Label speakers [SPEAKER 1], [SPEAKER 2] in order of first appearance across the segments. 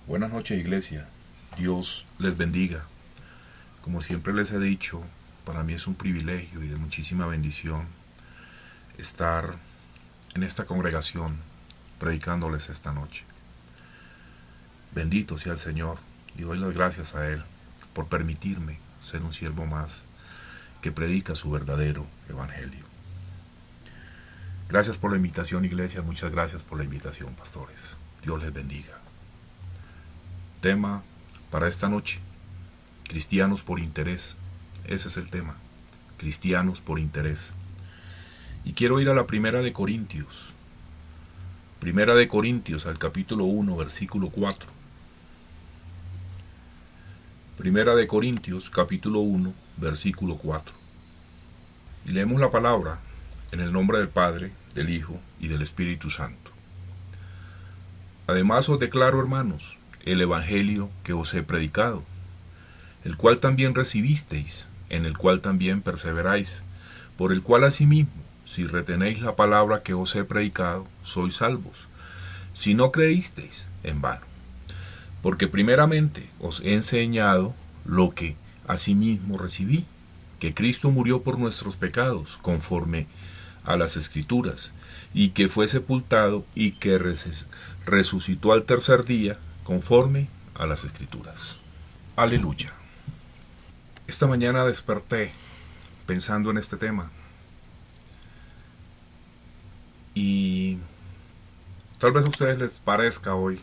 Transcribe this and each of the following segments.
[SPEAKER 1] Buenas noches, iglesia. Dios les bendiga. Como siempre les he dicho, para mí es un privilegio y de muchísima bendición estar en esta congregación predicándoles esta noche. Bendito sea el Señor y doy las gracias a Él por permitirme ser un siervo más que predica su verdadero evangelio. Gracias por la invitación, iglesia. Muchas gracias por la invitación, pastores. Dios les bendiga. Tema para esta noche: cristianos por interés. Ese es el tema: cristianos por interés. Y quiero ir a la Primera de Corintios. Primera de Corintios, al capítulo 1, versículo 4. Primera de Corintios, capítulo 1, versículo 4. Y leemos la palabra en el nombre del Padre, del Hijo y del Espíritu Santo. Además os declaro, hermanos, el evangelio que os he predicado, el cual también recibisteis, en el cual también perseveráis, por el cual asimismo, si retenéis la palabra que os he predicado, sois salvos, si no creísteis, en vano. Porque primeramente os he enseñado lo que asimismo recibí, que Cristo murió por nuestros pecados, conforme a las Escrituras, y que fue sepultado y que resucitó al tercer día, conforme a las Escrituras. Aleluya. Esta mañana desperté pensando en este tema. Y tal vez a ustedes les parezca hoy,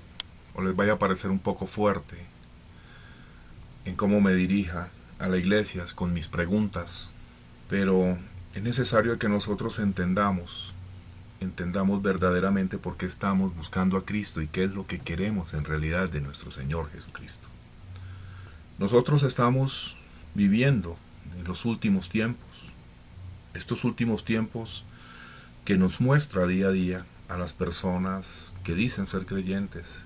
[SPEAKER 1] o les vaya a parecer un poco fuerte, en cómo me dirija a la iglesia con mis preguntas, pero es necesario que nosotros entendamos verdaderamente por qué estamos buscando a Cristo y qué es lo que queremos en realidad de nuestro Señor Jesucristo. Nosotros estamos viviendo en los últimos tiempos, estos últimos tiempos que nos muestra día a día a las personas que dicen ser creyentes,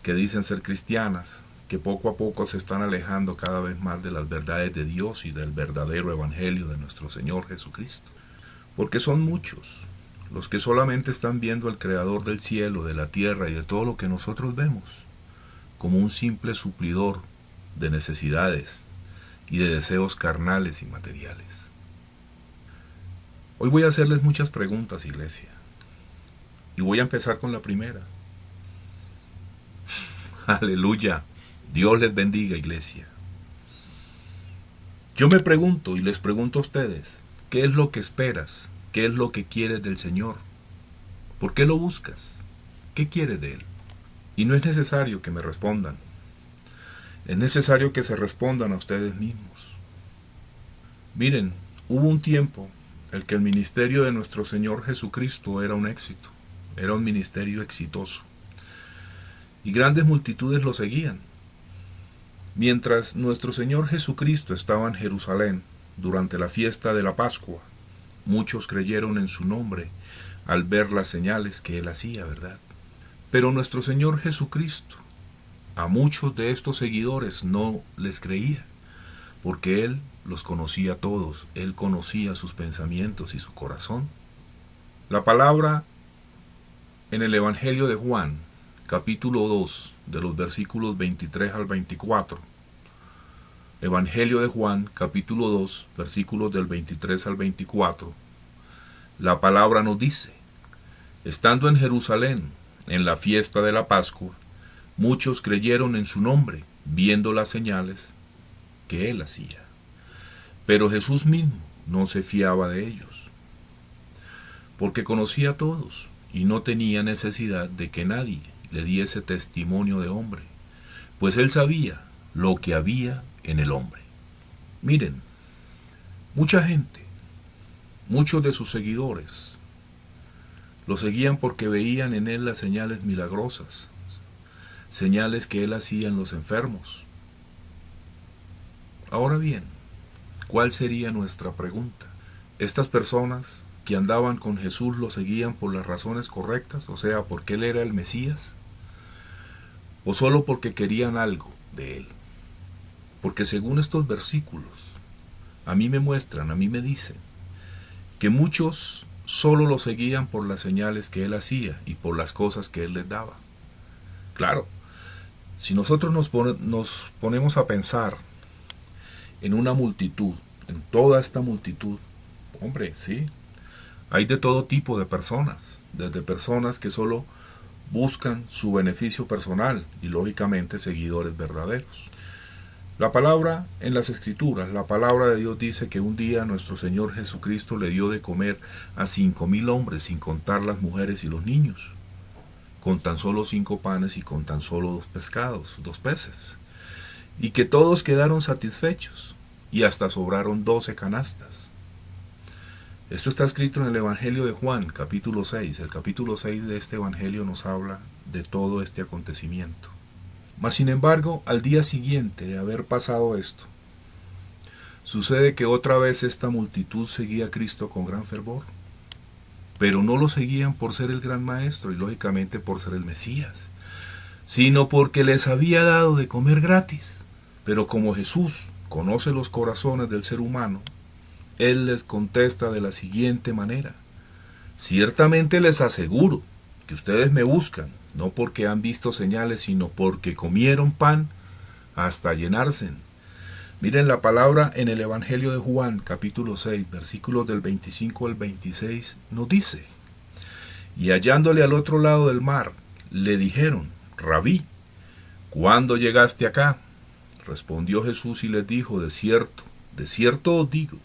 [SPEAKER 1] que dicen ser cristianas, que poco a poco se están alejando cada vez más de las verdades de Dios y del verdadero evangelio de nuestro Señor Jesucristo. Porque son muchos los que solamente están viendo al Creador del cielo, de la tierra y de todo lo que nosotros vemos como un simple suplidor de necesidades y de deseos carnales y materiales. Hoy voy a hacerles muchas preguntas, iglesia, y voy a empezar con la primera. Aleluya. Dios les bendiga, iglesia. Yo me pregunto y les pregunto a ustedes, ¿qué es lo que esperas? ¿Qué es lo que quieres del Señor? ¿Por qué lo buscas? ¿Qué quieres de Él? Y no es necesario que me respondan. Es necesario que se respondan a ustedes mismos. Miren, hubo un tiempo en que el ministerio de nuestro Señor Jesucristo era un éxito. Era un ministerio exitoso. Y grandes multitudes lo seguían. Mientras nuestro Señor Jesucristo estaba en Jerusalén durante la fiesta de la Pascua, muchos creyeron en su nombre al ver las señales que Él hacía, ¿verdad? Pero nuestro Señor Jesucristo a muchos de estos seguidores no les creía, porque Él los conocía a todos, Él conocía sus pensamientos y su corazón. La palabra en el Evangelio de Juan, capítulo 2, de los versículos 23 al 24. Evangelio de Juan, capítulo 2, versículos del 23 al 24. La palabra nos dice: estando en Jerusalén, en la fiesta de la Pascua, muchos creyeron en su nombre, viendo las señales que Él hacía. Pero Jesús mismo no se fiaba de ellos, porque conocía a todos y no tenía necesidad de que nadie le diese testimonio de hombre, pues Él sabía lo que había en el hombre. Miren, mucha gente, muchos de sus seguidores, lo seguían porque veían en Él las señales milagrosas, señales que Él hacía en los enfermos. Ahora bien, ¿cuál sería nuestra pregunta? ¿Estas personas que andaban con Jesús lo seguían por las razones correctas, o sea, porque Él era el Mesías? ¿O solo porque querían algo de Él? Porque según estos versículos, a mí me dicen que muchos solo lo seguían por las señales que Él hacía y por las cosas que Él les daba. Claro, Si nosotros nos ponemos a pensar en una multitud, en toda esta multitud, hombre, sí, hay de todo tipo de personas, desde personas que solo buscan su beneficio personal y lógicamente seguidores verdaderos. La palabra en las Escrituras, la palabra de Dios dice que un día nuestro Señor Jesucristo le dio de comer a 5,000 hombres, sin contar las mujeres y los niños, con tan solo 5 panes y con tan solo 2 pescados, 2 peces, y que todos quedaron satisfechos y hasta sobraron 12 canastas. Esto está escrito en el Evangelio de Juan, capítulo 6. El capítulo 6 de este Evangelio nos habla de todo este acontecimiento. Mas sin embargo, al día siguiente de haber pasado esto, sucede que otra vez esta multitud seguía a Cristo con gran fervor, pero no lo seguían por ser el gran maestro y lógicamente por ser el Mesías, sino porque les había dado de comer gratis. Pero como Jesús conoce los corazones del ser humano, Él les contesta de la siguiente manera: ciertamente les aseguro que ustedes me buscan, no porque han visto señales, sino porque comieron pan hasta llenarse. Miren la palabra en el Evangelio de Juan, capítulo 6, versículos del 25 al 26, nos dice: y hallándole al otro lado del mar, le dijeron: Rabí, ¿cuándo llegaste acá? Respondió Jesús y les dijo: de cierto os digo,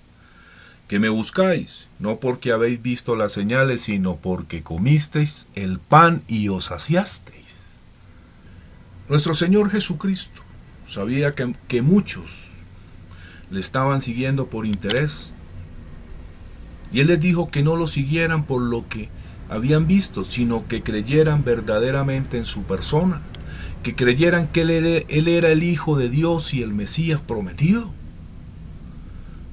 [SPEAKER 1] que me buscáis, no porque habéis visto las señales, sino porque comisteis el pan y os saciasteis. Nuestro Señor Jesucristo sabía que muchos le estaban siguiendo por interés, y Él les dijo que no lo siguieran por lo que habían visto, sino que creyeran verdaderamente en su persona, que creyeran que Él era el Hijo de Dios y el Mesías prometido.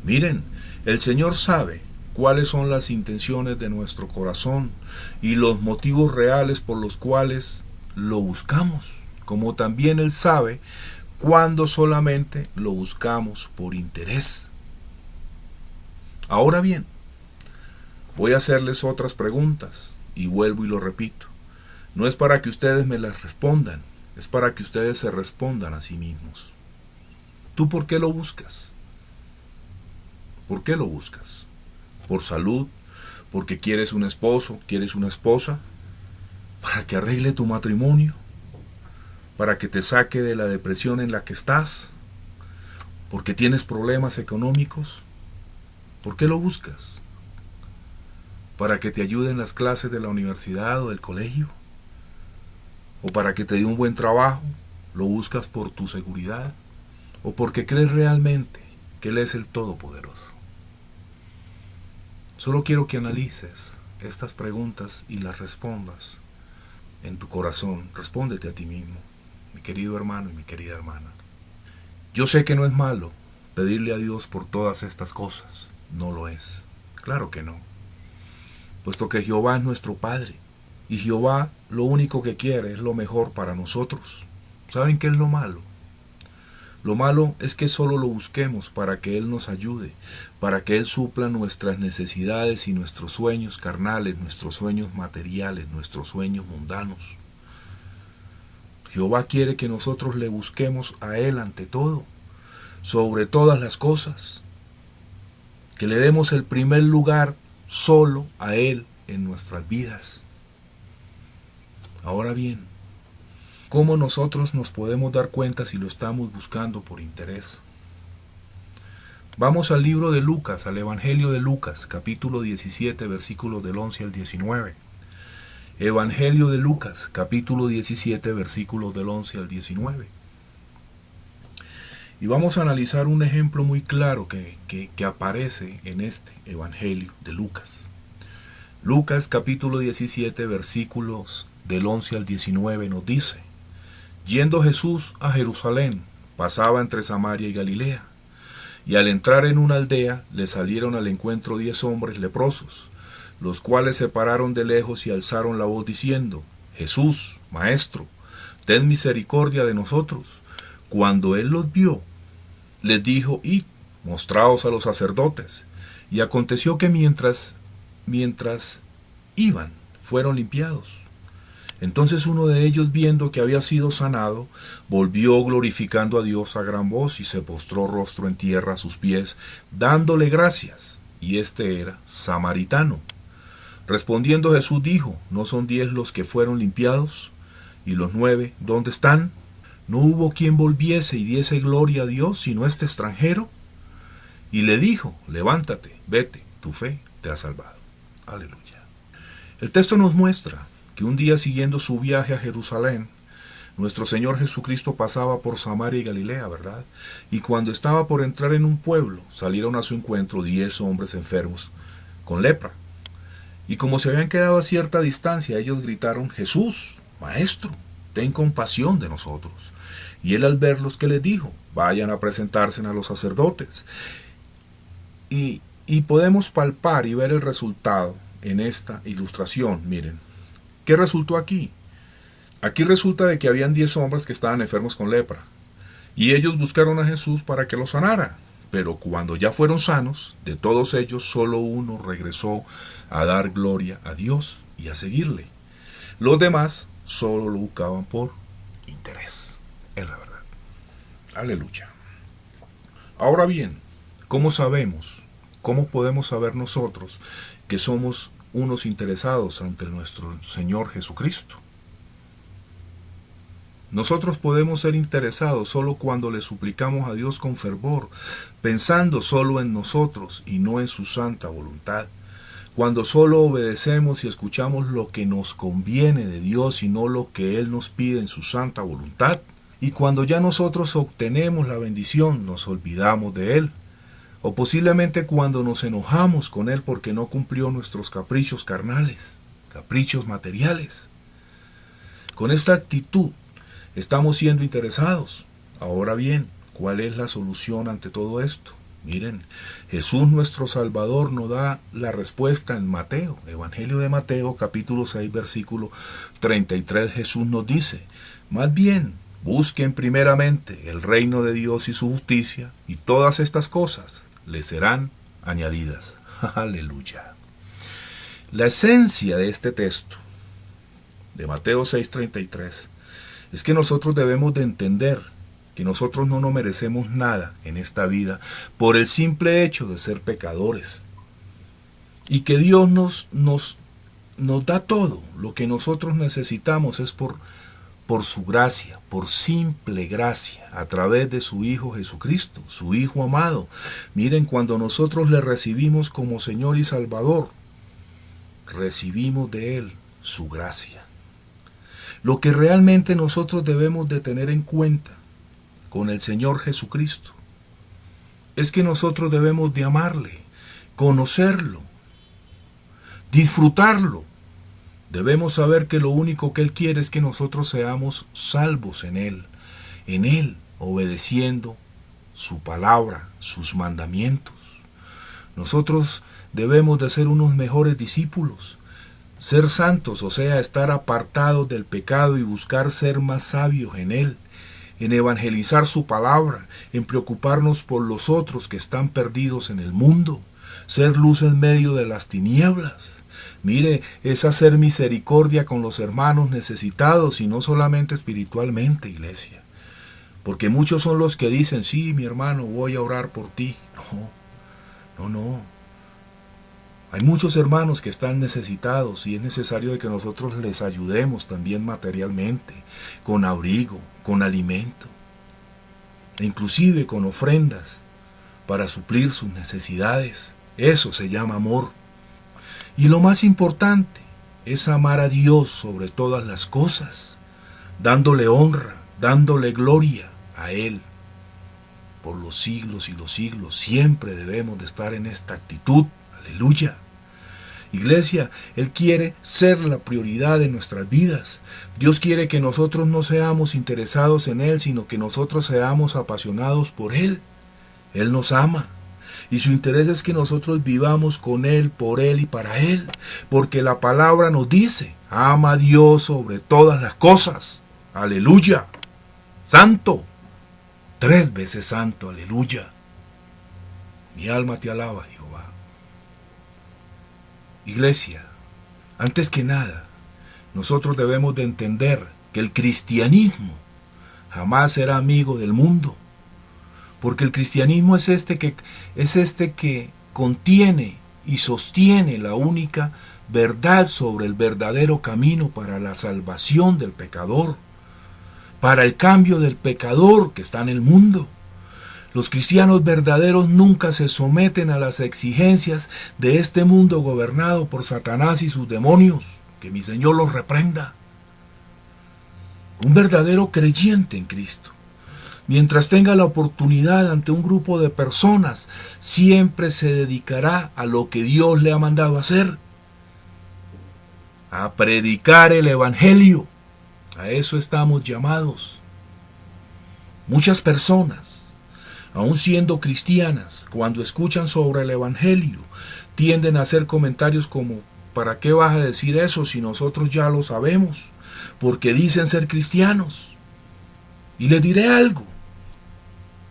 [SPEAKER 1] Miren, el Señor sabe cuáles son las intenciones de nuestro corazón y los motivos reales por los cuales lo buscamos, como también Él sabe cuando solamente lo buscamos por interés. Ahora bien, voy a hacerles otras preguntas y vuelvo y lo repito. No es para que ustedes me las respondan, es para que ustedes se respondan a sí mismos. ¿Tú por qué lo buscas? ¿Por qué lo buscas? ¿Por salud? ¿Porque quieres un esposo? ¿Quieres una esposa? ¿Para que arregle tu matrimonio? ¿Para que te saque de la depresión en la que estás? ¿Porque tienes problemas económicos? ¿Por qué lo buscas? ¿Para que te ayude en las clases de la universidad o del colegio? ¿O para que te dé un buen trabajo? ¿Lo buscas por tu seguridad? ¿O porque crees realmente que Él es el Todopoderoso? Solo quiero que analices estas preguntas y las respondas en tu corazón. Respóndete a ti mismo, mi querido hermano y mi querida hermana. Yo sé que no es malo pedirle a Dios por todas estas cosas. No lo es. Claro que no. Puesto que Jehová es nuestro Padre. Y Jehová lo único que quiere es lo mejor para nosotros. ¿Saben qué es lo malo? Lo malo es que solo lo busquemos para que Él nos ayude, para que Él supla nuestras necesidades y nuestros sueños carnales, nuestros sueños materiales, nuestros sueños mundanos. Jehová quiere que nosotros le busquemos a Él ante todo, sobre todas las cosas, que le demos el primer lugar solo a Él en nuestras vidas. Ahora bien, ¿cómo nosotros nos podemos dar cuenta si lo estamos buscando por interés? Vamos al libro de Lucas, al Evangelio de Lucas, capítulo 17, versículos del 11 al 19. Evangelio de Lucas, capítulo 17, versículos del 11 al 19. Y vamos a analizar un ejemplo muy claro que aparece en este Evangelio de Lucas. Lucas, capítulo 17, versículos del 11 al 19 nos dice: yendo Jesús a Jerusalén, pasaba entre Samaria y Galilea, y al entrar en una aldea le salieron al encuentro 10 hombres leprosos, los cuales se pararon de lejos y alzaron la voz diciendo: Jesús, Maestro, ten misericordia de nosotros. Cuando él los vio, les dijo: id, mostraos a los sacerdotes. Y aconteció que mientras iban, fueron limpiados. Entonces uno de ellos, viendo que había sido sanado, volvió glorificando a Dios a gran voz y se postró rostro en tierra a sus pies, dándole gracias. Y este era samaritano. Respondiendo Jesús dijo: ¿No son 10 los que fueron limpiados? ¿Y los 9 dónde están? ¿No hubo quien volviese y diese gloria a Dios sino este extranjero? Y le dijo: levántate, vete, tu fe te ha salvado. Aleluya. El texto nos muestra que un día, siguiendo su viaje a Jerusalén, nuestro Señor Jesucristo pasaba por Samaria y Galilea, ¿verdad? Y cuando estaba por entrar en un pueblo, salieron a su encuentro 10 hombres enfermos con lepra. Y como se habían quedado a cierta distancia, ellos gritaron: Jesús, Maestro, ten compasión de nosotros. Y él, al verlos, ¿qué les dijo? Vayan a presentarse a los sacerdotes. Y podemos palpar y ver el resultado en esta ilustración. Miren, ¿qué resultó aquí? Aquí resulta de que habían 10 hombres que estaban enfermos con lepra. Y ellos buscaron a Jesús para que los sanara. Pero cuando ya fueron sanos, de todos ellos solo uno regresó a dar gloria a Dios y a seguirle. Los demás solo lo buscaban por interés. Es la verdad. Aleluya. Ahora bien, ¿cómo sabemos? ¿Cómo podemos saber nosotros que somos unos interesados ante nuestro Señor Jesucristo? Nosotros podemos ser interesados solo cuando le suplicamos a Dios con fervor, pensando solo en nosotros y no en su santa voluntad. Cuando solo obedecemos y escuchamos lo que nos conviene de Dios y no lo que Él nos pide en su santa voluntad. Y cuando ya nosotros obtenemos la bendición, nos olvidamos de Él. O posiblemente cuando nos enojamos con Él porque no cumplió nuestros caprichos carnales, caprichos materiales. Con esta actitud estamos siendo interesados. Ahora bien, ¿cuál es la solución ante todo esto? Miren, Jesús nuestro Salvador nos da la respuesta en Mateo, Evangelio de Mateo, capítulo 6, versículo 33. Jesús nos dice: más bien, busquen primeramente el reino de Dios y su justicia, y todas estas cosas les serán añadidas. Aleluya. La esencia de este texto, de Mateo 6:33, es que nosotros debemos de entender que nosotros no nos merecemos nada en esta vida por el simple hecho de ser pecadores. Y que Dios nos da todo. Lo que nosotros necesitamos es por su gracia, por simple gracia, a través de su Hijo Jesucristo, su Hijo amado. Miren, cuando nosotros le recibimos como Señor y Salvador, recibimos de Él su gracia. Lo que realmente nosotros debemos de tener en cuenta con el Señor Jesucristo es que nosotros debemos de amarle, conocerlo, disfrutarlo. Debemos saber que lo único que Él quiere es que nosotros seamos salvos en Él, obedeciendo su palabra, sus mandamientos. Nosotros debemos de ser unos mejores discípulos, ser santos, o sea, estar apartados del pecado y buscar ser más sabios en Él, en evangelizar su palabra, en preocuparnos por los otros que están perdidos en el mundo, ser luz en medio de las tinieblas. Mire, es hacer misericordia con los hermanos necesitados y no solamente espiritualmente, iglesia. Porque muchos son los que dicen: sí, mi hermano, voy a orar por ti. No. Hay muchos hermanos que están necesitados y es necesario de que nosotros les ayudemos también materialmente, con abrigo, con alimento, e inclusive con ofrendas para suplir sus necesidades. Eso se llama amor. Y lo más importante es amar a Dios sobre todas las cosas, dándole honra, dándole gloria a Él. Por los siglos y los siglos siempre debemos de estar en esta actitud. Aleluya. Iglesia, Él quiere ser la prioridad de nuestras vidas. Dios quiere que nosotros no seamos interesados en Él, sino que nosotros seamos apasionados por Él. Él nos ama. Y su interés es que nosotros vivamos con Él, por Él y para Él. Porque la palabra nos dice: ama a Dios sobre todas las cosas. Aleluya. Santo. 3 veces santo. Aleluya. Mi alma te alaba, Jehová. Iglesia, antes que nada, nosotros debemos de entender que el cristianismo jamás será amigo del mundo, porque el cristianismo es este que contiene y sostiene la única verdad sobre el verdadero camino para la salvación del pecador, para el cambio del pecador que está en el mundo. Los cristianos verdaderos nunca se someten a las exigencias de este mundo gobernado por Satanás y sus demonios. Que mi Señor los reprenda. Un verdadero creyente en Cristo, mientras tenga la oportunidad ante un grupo de personas, siempre se dedicará a lo que Dios le ha mandado hacer, a predicar el Evangelio. A eso estamos llamados. Muchas personas, aun siendo cristianas, cuando escuchan sobre el Evangelio, tienden a hacer comentarios como: ¿para qué vas a decir eso si nosotros ya lo sabemos? Porque dicen ser cristianos. Y les diré algo.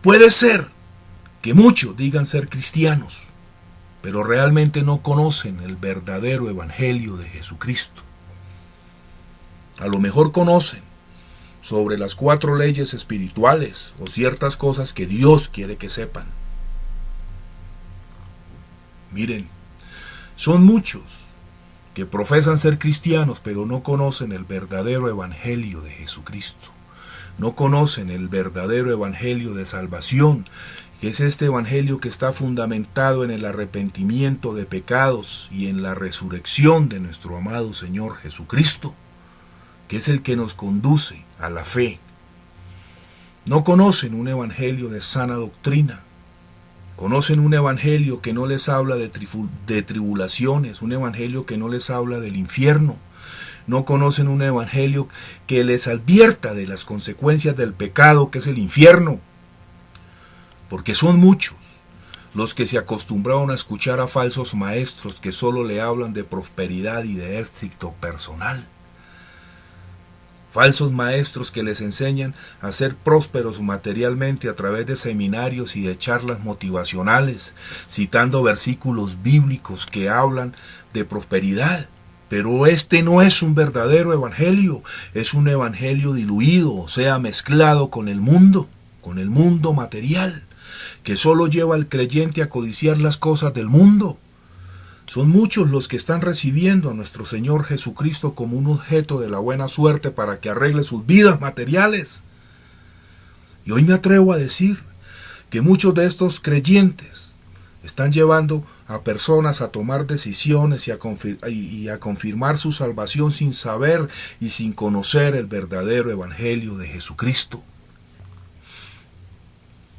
[SPEAKER 1] Puede ser que muchos digan ser cristianos, pero realmente no conocen el verdadero Evangelio de Jesucristo. A lo mejor conocen sobre las 4 leyes espirituales o ciertas cosas que Dios quiere que sepan. Miren, son muchos que profesan ser cristianos, pero no conocen el verdadero Evangelio de Jesucristo. No conocen el verdadero Evangelio de salvación, que es este Evangelio que está fundamentado en el arrepentimiento de pecados y en la resurrección de nuestro amado Señor Jesucristo, que es el que nos conduce a la fe. No conocen un Evangelio de sana doctrina. Conocen un evangelio que no les habla de tribulaciones, un evangelio que no les habla del infierno. No conocen un evangelio que les advierta de las consecuencias del pecado, que es el infierno. Porque son muchos los que se acostumbraron a escuchar a falsos maestros que solo le hablan de prosperidad y de éxito personal. Falsos maestros que les enseñan a ser prósperos materialmente a través de seminarios y de charlas motivacionales, citando versículos bíblicos que hablan de prosperidad. Pero este no es un verdadero evangelio, es un evangelio diluido, o sea, mezclado con el mundo material, que solo lleva al creyente a codiciar las cosas del mundo. Son muchos los que están recibiendo a nuestro Señor Jesucristo como un objeto de la buena suerte para que arregle sus vidas materiales. Y hoy me atrevo a decir que muchos de estos creyentes están llevando a personas a tomar decisiones y a confirmar su salvación sin saber y sin conocer el verdadero evangelio de Jesucristo.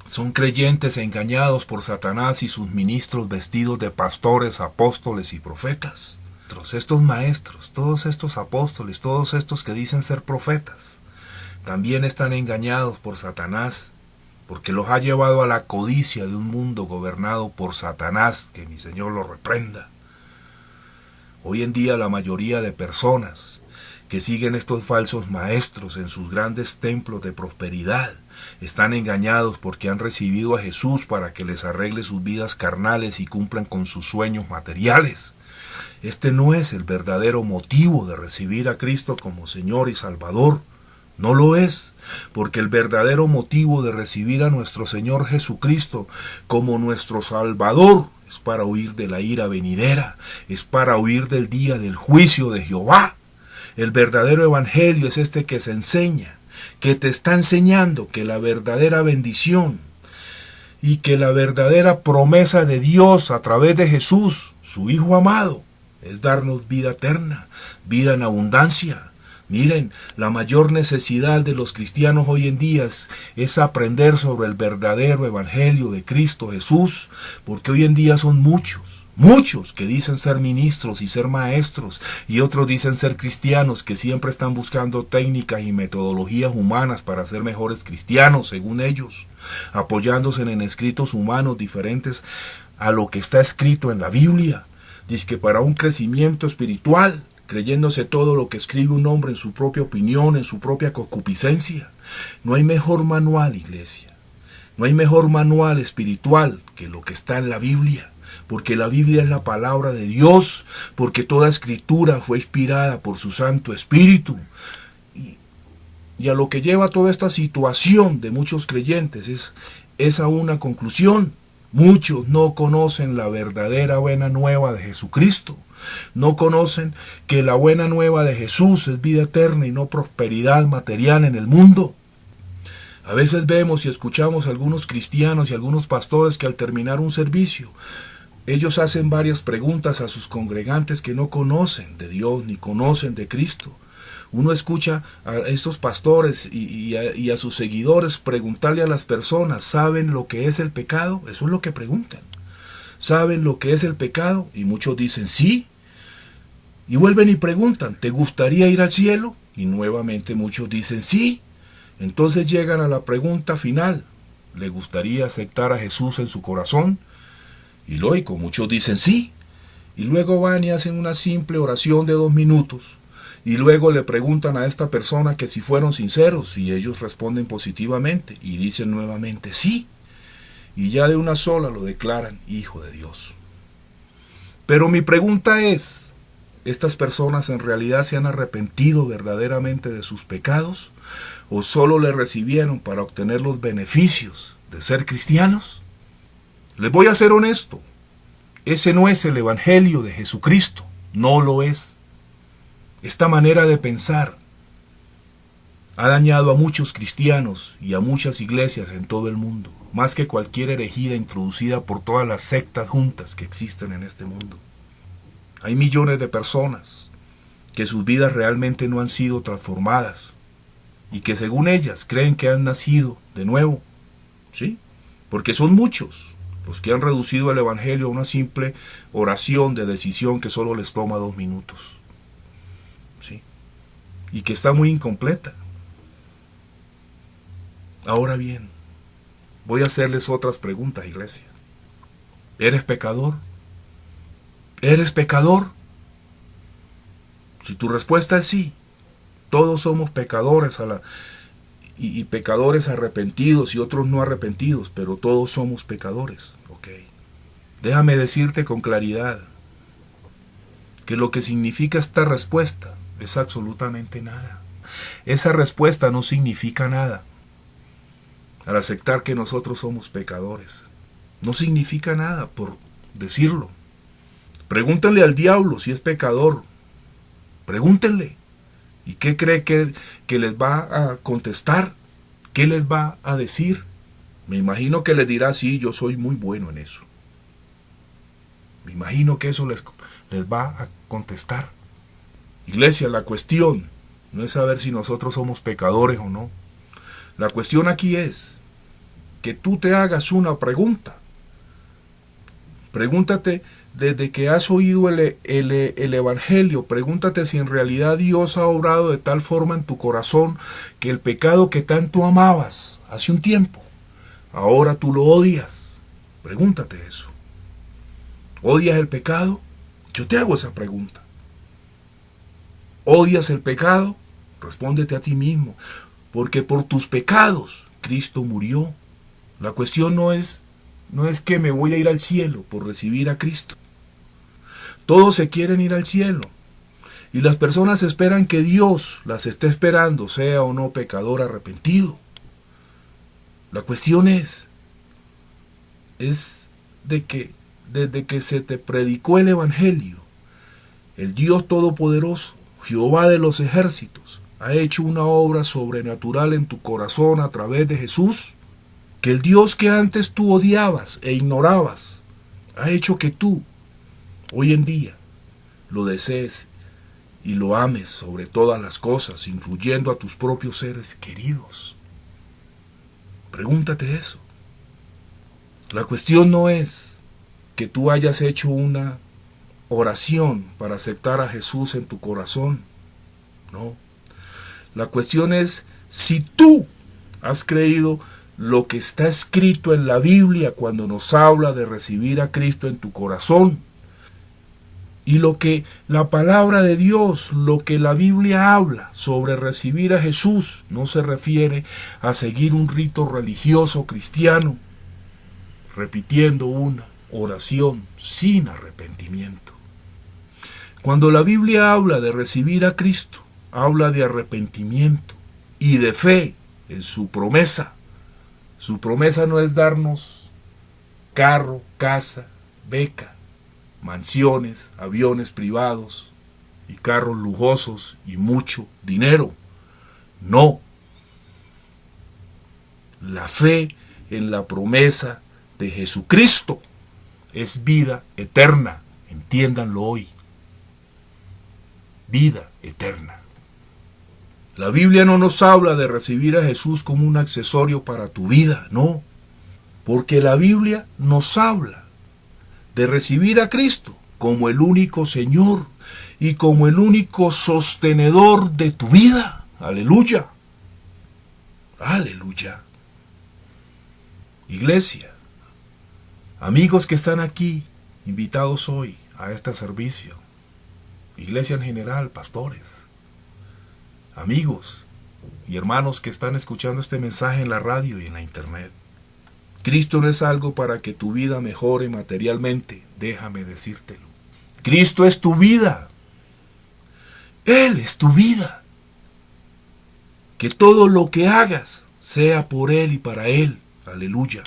[SPEAKER 1] Son creyentes engañados por Satanás y sus ministros vestidos de pastores, apóstoles y profetas. Estos maestros, todos estos apóstoles, todos estos que dicen ser profetas, también están engañados por Satanás, porque los ha llevado a la codicia de un mundo gobernado por Satanás, que mi Señor lo reprenda. Hoy en día la mayoría de personas que siguen estos falsos maestros en sus grandes templos de prosperidad están engañados porque han recibido a Jesús para que les arregle sus vidas carnales y cumplan con sus sueños materiales. Este no es el verdadero motivo de recibir a Cristo como Señor y Salvador. No lo es, porque el verdadero motivo de recibir a nuestro Señor Jesucristo como nuestro Salvador es para huir de la ira venidera, es para huir del día del juicio de Jehová. El verdadero evangelio es este que se enseña, que te está enseñando que la verdadera bendición y que la verdadera promesa de Dios a través de Jesús, su Hijo amado, es darnos vida eterna, vida en abundancia. Miren, la mayor necesidad de los cristianos hoy en día es aprender sobre el verdadero evangelio de Cristo Jesús, porque hoy en día son muchos que dicen ser ministros y ser maestros, y otros dicen ser cristianos que siempre están buscando técnicas y metodologías humanas para ser mejores cristianos, según ellos, apoyándose en escritos humanos diferentes a lo que está escrito en la Biblia. Dice que para un crecimiento espiritual, creyéndose todo lo que escribe un hombre en su propia opinión, en su propia concupiscencia. No hay mejor manual, iglesia. No hay mejor manual espiritual que lo que está en la Biblia. porque la Biblia es la palabra de Dios, porque toda escritura fue inspirada por su Santo Espíritu. Y a lo que lleva toda esta situación de muchos creyentes es a una conclusión. Muchos no conocen la verdadera buena nueva de Jesucristo. No conocen que la buena nueva de Jesús es vida eterna y no prosperidad material en el mundo. A veces vemos y escuchamos a algunos cristianos y algunos pastores que al terminar un servicio, ellos hacen varias preguntas a sus congregantes que no conocen de Dios ni conocen de Cristo. Uno escucha a estos pastores y a sus seguidores preguntarle a las personas, ¿saben lo que es el pecado? Eso es lo que preguntan. ¿Saben lo que es el pecado? Y muchos dicen sí. Y vuelven y preguntan, ¿te gustaría ir al cielo? Y nuevamente muchos dicen sí. Entonces llegan a la pregunta final, ¿le gustaría aceptar a Jesús en su corazón? Y lógico, muchos dicen sí. Y luego van y hacen una simple oración de 2 minutos. Y luego le preguntan a esta persona que si fueron sinceros y ellos responden positivamente y dicen nuevamente sí. Y ya de una sola lo declaran hijo de Dios. Pero mi pregunta es, ¿estas personas en realidad se han arrepentido verdaderamente de sus pecados? ¿O solo le recibieron para obtener los beneficios de ser cristianos? Les voy a ser honesto, ese no es el Evangelio de Jesucristo, no lo es. Esta manera de pensar ha dañado a muchos cristianos y a muchas iglesias en todo el mundo, más que cualquier herejía introducida por todas las sectas juntas que existen en este mundo. Hay millones de personas que sus vidas realmente no han sido transformadas y que según ellas creen que han nacido de nuevo, ¿sí? Porque son muchos los que han reducido el Evangelio a una simple oración de decisión que solo les toma 2 minutos. ¿Sí? Y que está muy incompleta. Ahora bien, voy a hacerles otras preguntas, iglesia. ¿Eres pecador? ¿Eres pecador? Si tu respuesta es sí, todos somos pecadores y pecadores arrepentidos y otros no arrepentidos, pero todos somos pecadores. Okay. Déjame decirte con claridad que lo que significa esta respuesta es absolutamente nada. Esa respuesta no significa nada. Al aceptar que nosotros somos pecadores, no significa nada por decirlo. Pregúntenle al diablo si es pecador. Pregúntenle. ¿Y qué cree que les va a contestar? ¿Qué les va a decir? Me imagino que les dirá, sí, yo soy muy bueno en eso. Me imagino que eso les va a contestar. Iglesia, la cuestión no es saber si nosotros somos pecadores o no. La cuestión aquí es que tú te hagas una pregunta. Pregúntate, desde que has oído el Evangelio, pregúntate si en realidad Dios ha obrado de tal forma en tu corazón que el pecado que tanto amabas hace un tiempo, ahora tú lo odias. Pregúntate eso. ¿Odias el pecado? Yo te hago esa pregunta. ¿Odias el pecado? Respóndete a ti mismo, porque por tus pecados Cristo murió. La cuestión no es que me voy a ir al cielo por recibir a Cristo. Todos se quieren ir al cielo y las personas esperan que Dios las esté esperando, sea o no pecador arrepentido. La cuestión es de que desde que se te predicó el Evangelio, el Dios Todopoderoso, Jehová de los ejércitos, ha hecho una obra sobrenatural en tu corazón a través de Jesús, que el Dios que antes tú odiabas e ignorabas, ha hecho que tú, hoy en día, lo desees y lo ames sobre todas las cosas, incluyendo a tus propios seres queridos. Pregúntate eso. La cuestión no es que tú hayas hecho una oración para aceptar a Jesús en tu corazón. No. La cuestión es si tú has creído lo que está escrito en la Biblia cuando nos habla de recibir a Cristo en tu corazón. Y lo que la palabra de Dios, lo que la Biblia habla sobre recibir a Jesús, no se refiere a seguir un rito religioso cristiano, repitiendo una oración sin arrepentimiento. Cuando la Biblia habla de recibir a Cristo, habla de arrepentimiento y de fe en su promesa. Su promesa no es darnos carro, casa, beca, mansiones, aviones privados y carros lujosos y mucho dinero. No. La fe en la promesa de Jesucristo es vida eterna. Entiéndanlo hoy. Vida eterna. La Biblia no nos habla de recibir a Jesús como un accesorio para tu vida, no. Porque la Biblia nos habla de recibir a Cristo como el único Señor y como el único sostenedor de tu vida. Aleluya. Aleluya. Iglesia, amigos que están aquí, invitados hoy a este servicio, iglesia en general, pastores, amigos y hermanos que están escuchando este mensaje en la radio y en la internet. Cristo no es algo para que tu vida mejore materialmente, déjame decírtelo. Cristo es tu vida. Él es tu vida. Que todo lo que hagas sea por Él y para Él. Aleluya.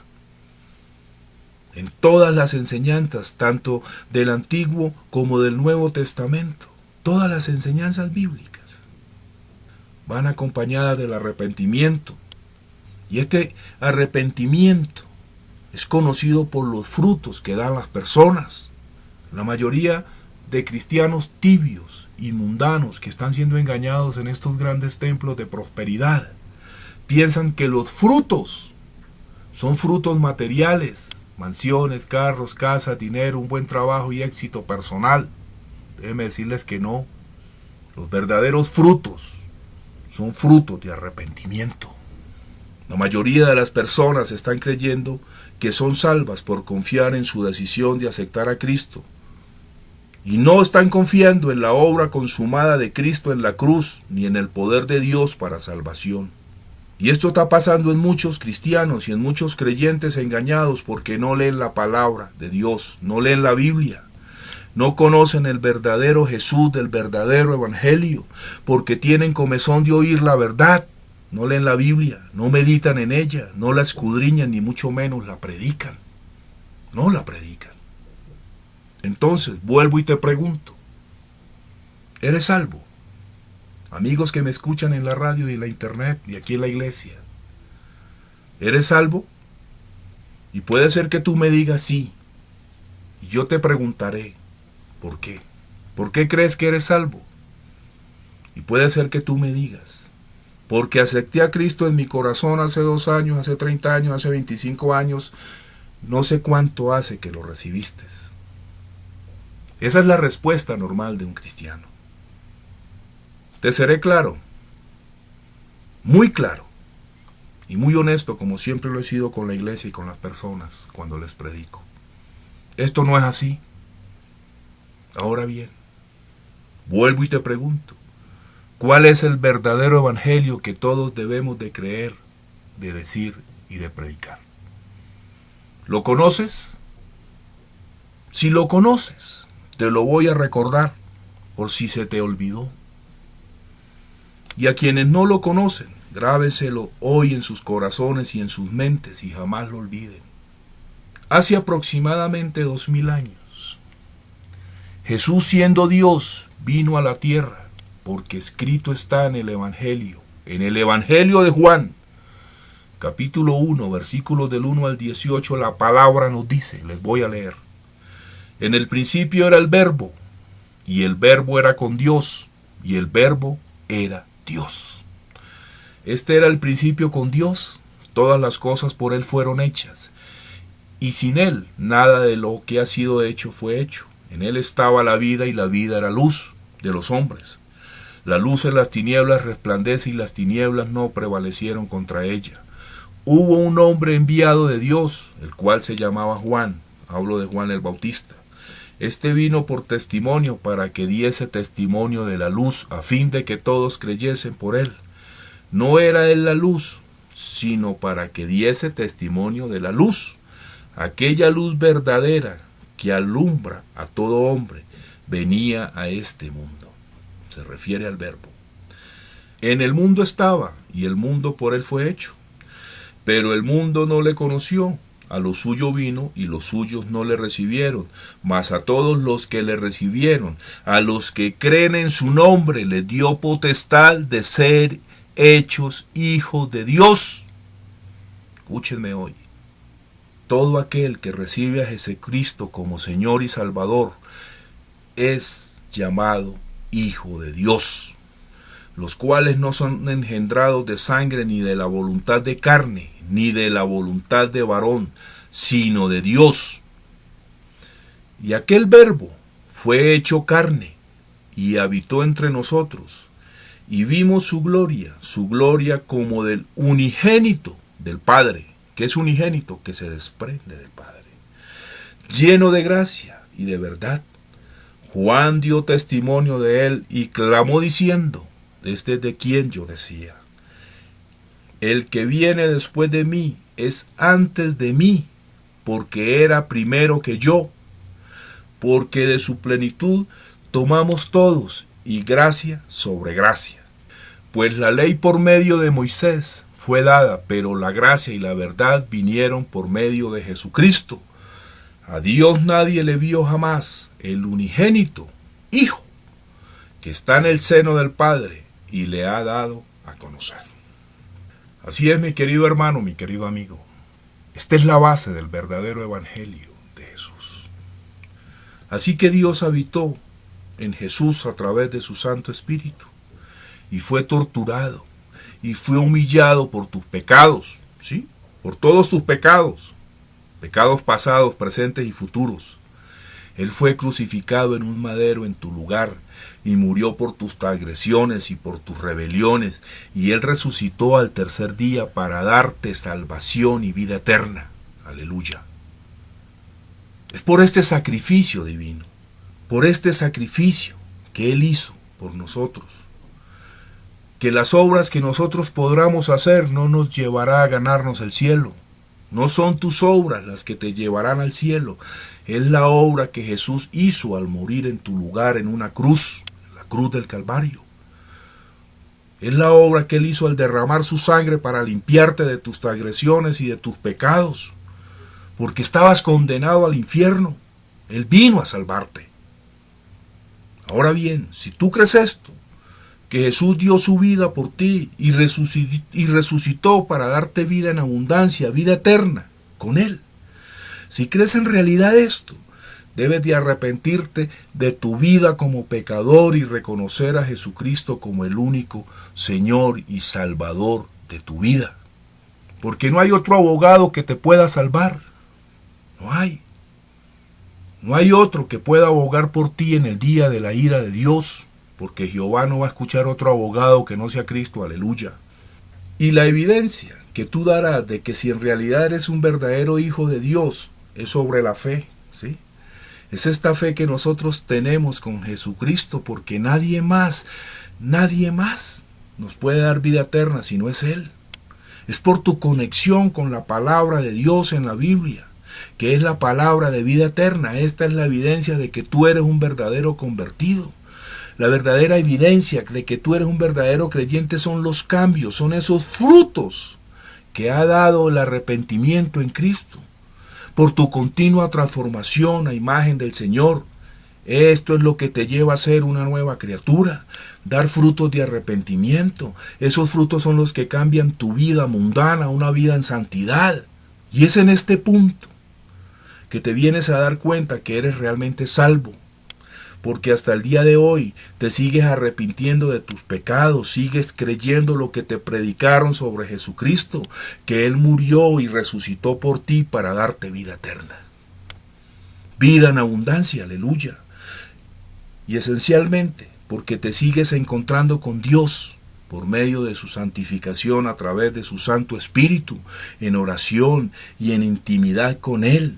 [SPEAKER 1] En todas las enseñanzas, tanto del Antiguo como del Nuevo Testamento, todas las enseñanzas bíblicas van acompañadas del arrepentimiento. Y este arrepentimiento es conocido por los frutos que dan las personas. La mayoría de cristianos tibios y mundanos que están siendo engañados en estos grandes templos de prosperidad piensan que los frutos son frutos materiales, mansiones, carros, casas, dinero, un buen trabajo y éxito personal. Déjenme decirles que no. Los verdaderos frutos son frutos de arrepentimiento. La mayoría de las personas están creyendo que son salvas por confiar en su decisión de aceptar a Cristo. Y no están confiando en la obra consumada de Cristo en la cruz, ni en el poder de Dios para salvación. Y esto está pasando en muchos cristianos y en muchos creyentes engañados porque no leen la palabra de Dios, no leen la Biblia, no conocen el verdadero Jesús del verdadero evangelio, porque tienen comezón de oír la verdad, no leen la Biblia, no meditan en ella, no la escudriñan ni mucho menos la predican, no la predican. Entonces, vuelvo y te pregunto, ¿eres salvo? Amigos que me escuchan en la radio y en la internet y aquí en la iglesia, ¿eres salvo? Y puede ser que tú me digas sí. Y yo te preguntaré, ¿por qué? ¿Por qué crees que eres salvo? Y puede ser que tú me digas, porque acepté a Cristo en mi corazón hace 2 años, hace 30 años, hace 25 años, no sé cuánto hace que lo recibiste. Esa es la respuesta normal de un cristiano. Te seré claro, muy claro y muy honesto, como siempre lo he sido con la iglesia y con las personas cuando les predico. Esto no es así. Ahora bien, vuelvo y te pregunto, ¿cuál es el verdadero evangelio que todos debemos de creer, de decir y de predicar? ¿Lo conoces? Si lo conoces, te lo voy a recordar por si se te olvidó. Y a quienes no lo conocen, grábenselo hoy en sus corazones y en sus mentes y jamás lo olviden. Hace aproximadamente 2000 años, Jesús, siendo Dios, vino a la tierra, porque escrito está en el Evangelio de Juan, capítulo 1, versículos del 1 al 18, la palabra nos dice, les voy a leer. En el principio era el Verbo, y el Verbo era con Dios, y el Verbo era Dios. Este era el principio con Dios, todas las cosas por Él fueron hechas, y sin Él nada de lo que ha sido hecho fue hecho. En Él estaba la vida y la vida era luz de los hombres. La luz en las tinieblas resplandece y las tinieblas no prevalecieron contra ella. Hubo un hombre enviado de Dios, el cual se llamaba Juan. Hablo de Juan el Bautista. Este vino por testimonio para que diese testimonio de la luz, a fin de que todos creyesen por él. No era él la luz, sino para que diese testimonio de la luz, aquella luz verdadera que alumbra a todo hombre, venía a este mundo. Se refiere al Verbo. En el mundo estaba, y el mundo por él fue hecho. Pero el mundo no le conoció. A lo suyo vino, y los suyos no le recibieron. Mas a todos los que le recibieron, a los que creen en su nombre, les dio potestad de ser hechos hijos de Dios. Escúchenme hoy. Todo aquel que recibe a Jesucristo como Señor y Salvador es llamado hijo de Dios, los cuales no son engendrados de sangre, ni de la voluntad de carne, ni de la voluntad de varón, sino de Dios. Y aquel Verbo fue hecho carne, y habitó entre nosotros, y vimos su gloria como del unigénito del Padre. ¿Qué es unigénito? Que se desprende del Padre, lleno de gracia y de verdad. Juan dio testimonio de él y clamó diciendo: este es de quien yo decía: el que viene después de mí es antes de mí, porque era primero que yo, porque de su plenitud tomamos todos, y gracia sobre gracia. Pues la ley por medio de Moisés fue dada, pero la gracia y la verdad vinieron por medio de Jesucristo. A Dios nadie le vio jamás, el unigénito Hijo, que está en el seno del Padre, y le ha dado a conocer. Así es, mi querido hermano, mi querido amigo. Esta es la base del verdadero evangelio de Jesús. Así que Dios habitó en Jesús a través de su Santo Espíritu, y fue torturado, y fue humillado por tus pecados, ¿sí? Por todos tus pecados, pecados pasados, presentes y futuros. Él fue crucificado en un madero en tu lugar, y murió por tus transgresiones y por tus rebeliones, y Él resucitó al tercer día para darte salvación y vida eterna. Aleluya. Es por este sacrificio divino, por este sacrificio que Él hizo por nosotros, que las obras que nosotros podamos hacer no nos llevará a ganarnos el cielo. No son tus obras las que te llevarán al cielo. Es la obra que Jesús hizo al morir en tu lugar en una cruz, en la cruz del Calvario. Es la obra que Él hizo al derramar su sangre para limpiarte de tus transgresiones y de tus pecados, porque estabas condenado al infierno. Él vino a salvarte. Ahora bien, si tú crees esto, que Jesús dio su vida por ti y resucitó para darte vida en abundancia, vida eterna, con Él. Si crees en realidad esto, debes de arrepentirte de tu vida como pecador y reconocer a Jesucristo como el único Señor y Salvador de tu vida. Porque no hay otro abogado que te pueda salvar. No hay. No hay otro que pueda abogar por ti en el día de la ira de Dios. Porque Jehová no va a escuchar otro abogado que no sea Cristo, aleluya. Y la evidencia que tú darás de que si en realidad eres un verdadero hijo de Dios, es sobre la fe, ¿sí? Es esta fe que nosotros tenemos con Jesucristo, porque nadie más nos puede dar vida eterna si no es Él. Es por tu conexión con la palabra de Dios en la Biblia, que es la palabra de vida eterna. Esta es la evidencia de que tú eres un verdadero convertido. La verdadera evidencia de que tú eres un verdadero creyente son los cambios, son esos frutos que ha dado el arrepentimiento en Cristo, por tu continua transformación a imagen del Señor. Esto es lo que te lleva a ser una nueva criatura, dar frutos de arrepentimiento. Esos frutos son los que cambian tu vida mundana a una vida en santidad. Y es en este punto que te vienes a dar cuenta que eres realmente salvo. Porque hasta el día de hoy te sigues arrepintiendo de tus pecados, sigues creyendo lo que te predicaron sobre Jesucristo, que Él murió y resucitó por ti para darte vida eterna. Vida en abundancia, aleluya. Y esencialmente porque te sigues encontrando con Dios por medio de su santificación a través de su Santo Espíritu, en oración y en intimidad con Él,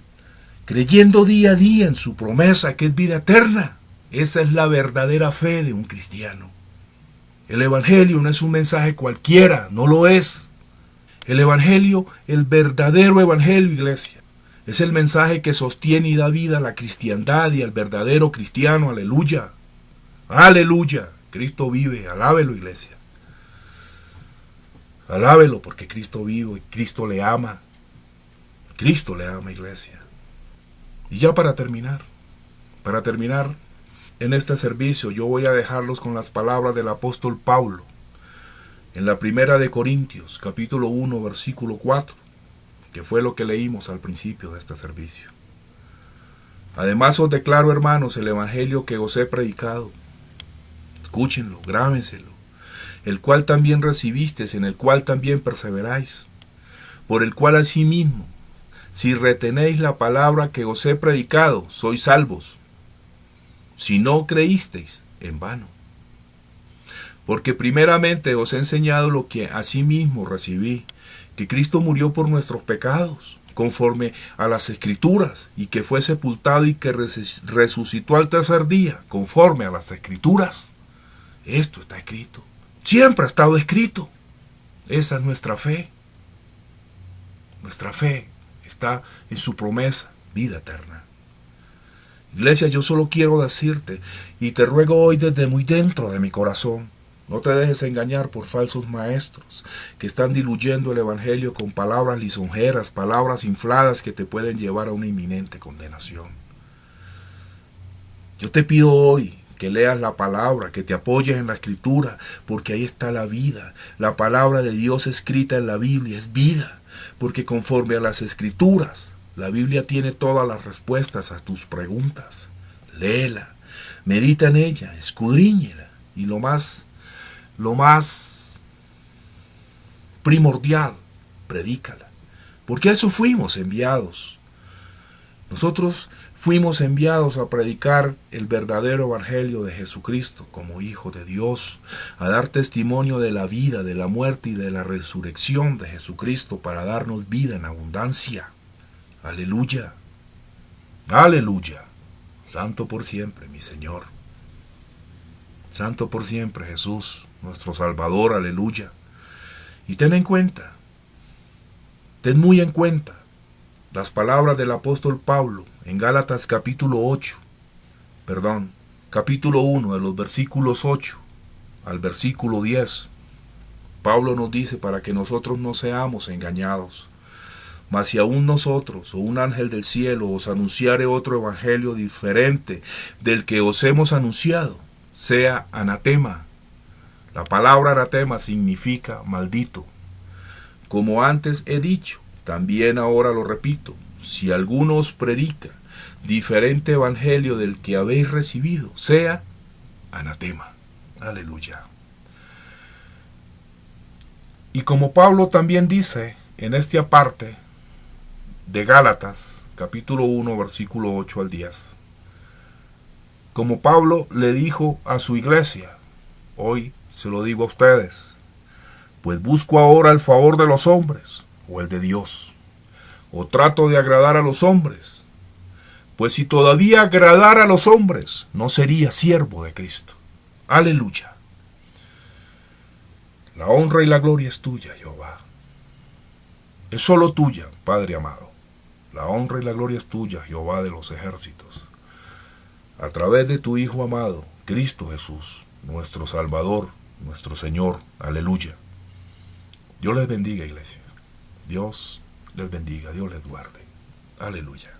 [SPEAKER 1] creyendo día a día en su promesa que es vida eterna. Esa es la verdadera fe de un cristiano. El Evangelio no es un mensaje cualquiera, no lo es. El Evangelio, el verdadero Evangelio, iglesia, Es el mensaje que sostiene y da vida a la cristiandad y al verdadero cristiano. Aleluya. Aleluya. Cristo vive. Alábelo, iglesia. Alábelo porque Cristo vive y Cristo le ama. Cristo le ama, iglesia. Y ya para terminar en este servicio, yo voy a dejarlos con las palabras del apóstol Pablo en la primera de Corintios, capítulo 1, versículo 4, que fue lo que leímos al principio de este servicio. Además os declaro, hermanos, el evangelio que os he predicado. Escúchenlo, grábenselo, el cual también recibisteis, en el cual también perseveráis, por el cual asimismo, si retenéis la palabra que os he predicado, sois salvos. Si no creísteis, en vano. Porque primeramente os he enseñado lo que asimismo recibí, que Cristo murió por nuestros pecados, conforme a las Escrituras, y que fue sepultado y que resucitó al tercer día, conforme a las Escrituras. Esto está escrito. Siempre ha estado escrito. Esa es nuestra fe. Nuestra fe está en su promesa, vida eterna. Iglesia, yo solo quiero decirte, y te ruego hoy desde muy dentro de mi corazón, no te dejes engañar por falsos maestros que están diluyendo el evangelio con palabras lisonjeras, palabras infladas que te pueden llevar a una inminente condenación. Yo te pido hoy que leas la palabra, que te apoyes en la escritura, porque ahí está la vida. La palabra de Dios escrita en la Biblia es vida, porque conforme a las escrituras, la Biblia tiene todas las respuestas a tus preguntas. Léela, medita en ella, escudriñela, y lo más primordial, predícala, porque a eso fuimos enviados. Nosotros fuimos enviados a predicar el verdadero evangelio de Jesucristo como Hijo de Dios, a dar testimonio de la vida, de la muerte y de la resurrección de Jesucristo para darnos vida en abundancia. Aleluya, aleluya. Santo por siempre, mi Señor. Santo por siempre, Jesús, nuestro Salvador, aleluya. Y ten muy en cuenta las palabras del apóstol Pablo en Gálatas capítulo 1, de los versículos 8 al versículo 10. Pablo nos dice para que nosotros no seamos engañados. Mas si aún nosotros o un ángel del cielo os anunciare otro evangelio diferente del que os hemos anunciado, sea anatema. La palabra anatema significa maldito. Como antes he dicho, también ahora lo repito, si alguno os predica diferente evangelio del que habéis recibido, sea anatema. Aleluya. Y como Pablo también dice en esta parte de Gálatas, capítulo 1, versículo 8 al 10, como Pablo le dijo a su iglesia, hoy se lo digo a ustedes, pues busco ahora el favor de los hombres o el de Dios, o trato de agradar a los hombres, pues si todavía agradara a los hombres, no sería siervo de Cristo. Aleluya. La honra y la gloria es tuya, Jehová. Es solo tuya, Padre amado. La honra y la gloria es tuya, Jehová de los ejércitos. A través de tu Hijo amado, Cristo Jesús, nuestro Salvador, nuestro Señor. Aleluya. Dios les bendiga, iglesia. Dios les bendiga, Dios les guarde. Aleluya.